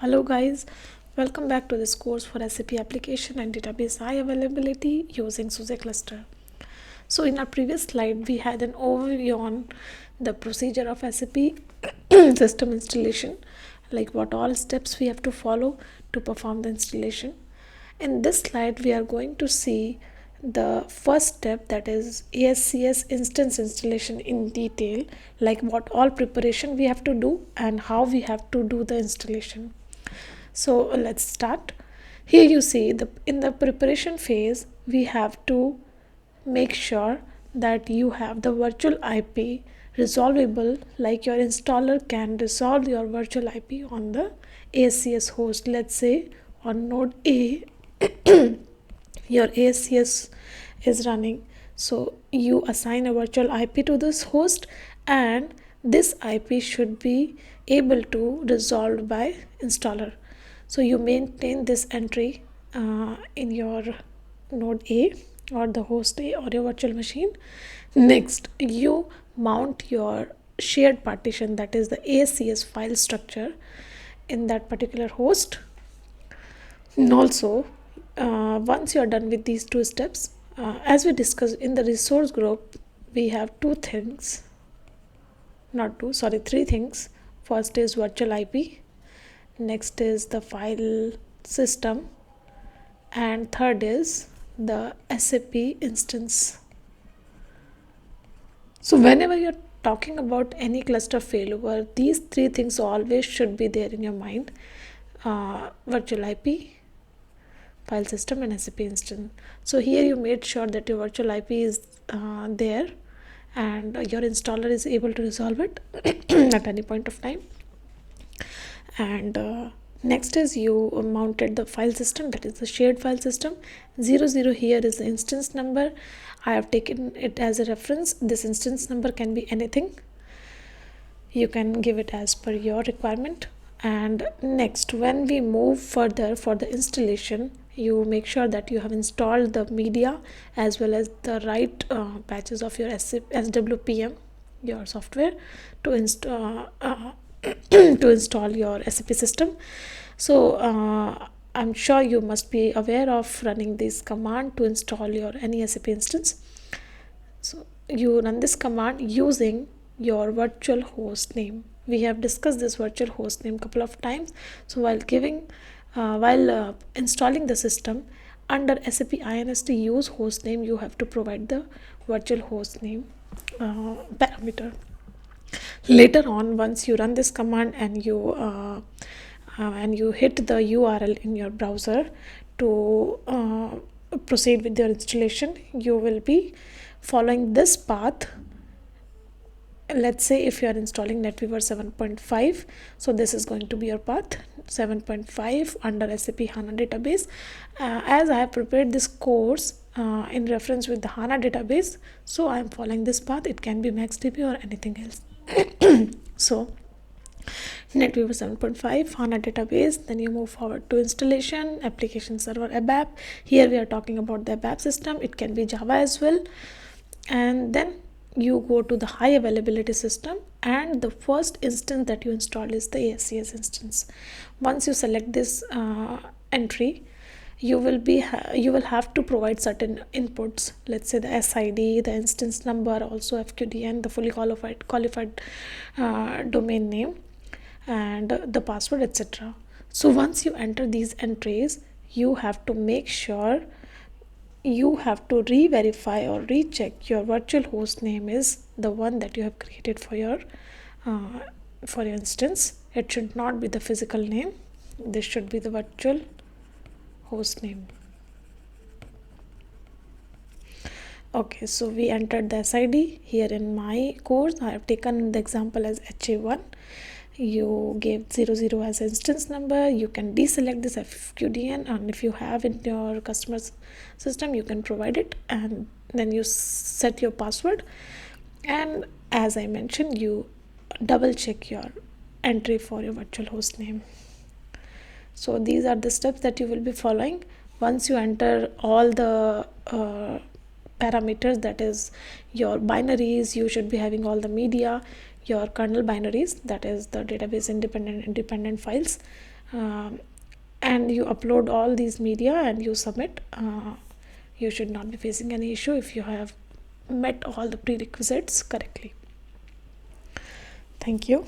Hello guys, welcome back to this course for SAP application and database high availability using SUSE cluster. So in our previous slide we had an overview on the procedure of SAP system installation, like what all steps we have to follow to perform the installation. In this slide we are going to see the first step, that is ASCS instance installation in detail, like what all preparation we have to do and how we have to do the installation. So let's start. Here you see in the preparation phase we have to make sure that you have the virtual IP resolvable, like your installer can resolve your virtual IP on the ASCS host. Let's say on node A your ASCS is running, so you assign a virtual IP to this host and this IP should be able to resolved by installer. So you maintain this entry in your node A or the host A or your virtual machine. Next, you mount your shared partition, that is the ASCS file structure, in that particular host. And also, once you are done with these two steps, as we discussed in the resource group, we have three things. First is virtual IP, next is the file system, and third is the SAP instance. So whenever you're talking about any cluster failure, these three things always should be there in your mind: virtual IP, file system, and SAP instance. So here you made sure that your virtual IP is there and your installer is able to resolve it at any point of time. And next is you mounted the file system, that is the shared file system. 00 here is the instance number. I have taken it as a reference. This instance number can be anything. You can give it as per your requirement. And next, when we move further for the installation, you make sure that you have installed the media as well as the right patches of your SWPM, your software, to to install your SAP system. So I'm sure you must be aware of running this command to install your any SAP instance. So you run this command using your virtual host name. We have discussed this virtual host name couple of times. So while installing the system under SAP INST use host name, you have to provide the virtual host name parameter. Later on, once you run this command and you hit the URL in your browser to proceed with your installation, you will be following this path. Let's say if you are installing NetWeaver 7.5, so this is going to be your path 7.5 under SAP HANA database. As I have prepared this course in reference with the HANA database, so I am following this path. It can be MaxDB or anything else. So NetWeaver 7.5 HANA database, then you move forward to installation, application server ABAP. Here we are talking about the ABAP system. It can be Java as well. And then you go to the high availability system, and the first instance that you install is the ASCS instance. Once you select this entry, you will have to provide certain inputs. Let's say the SID, the instance number, also FQDN, the fully qualified domain name, and the password, etc. So once you enter these entries, you have to make sure you have to re-verify or recheck your virtual host name is the one that you have created for your instance. It should not be the physical name. This should be the virtual host name. Okay, so we entered the SID. Here in my course I have taken the example as HA1. You gave 00 as instance number. You can deselect this FQDN, and if you have in your customer's system, you can provide it, and then you set your password. And as I mentioned, you double check your entry for your virtual host name. So these are the steps that you will be following. Once you enter all the parameters, that is your binaries, you should be having all the media, your kernel binaries, that is the database independent files, um, and you upload all these media and you submit, you should not be facing any issue if you have met all the prerequisites correctly. Thank you.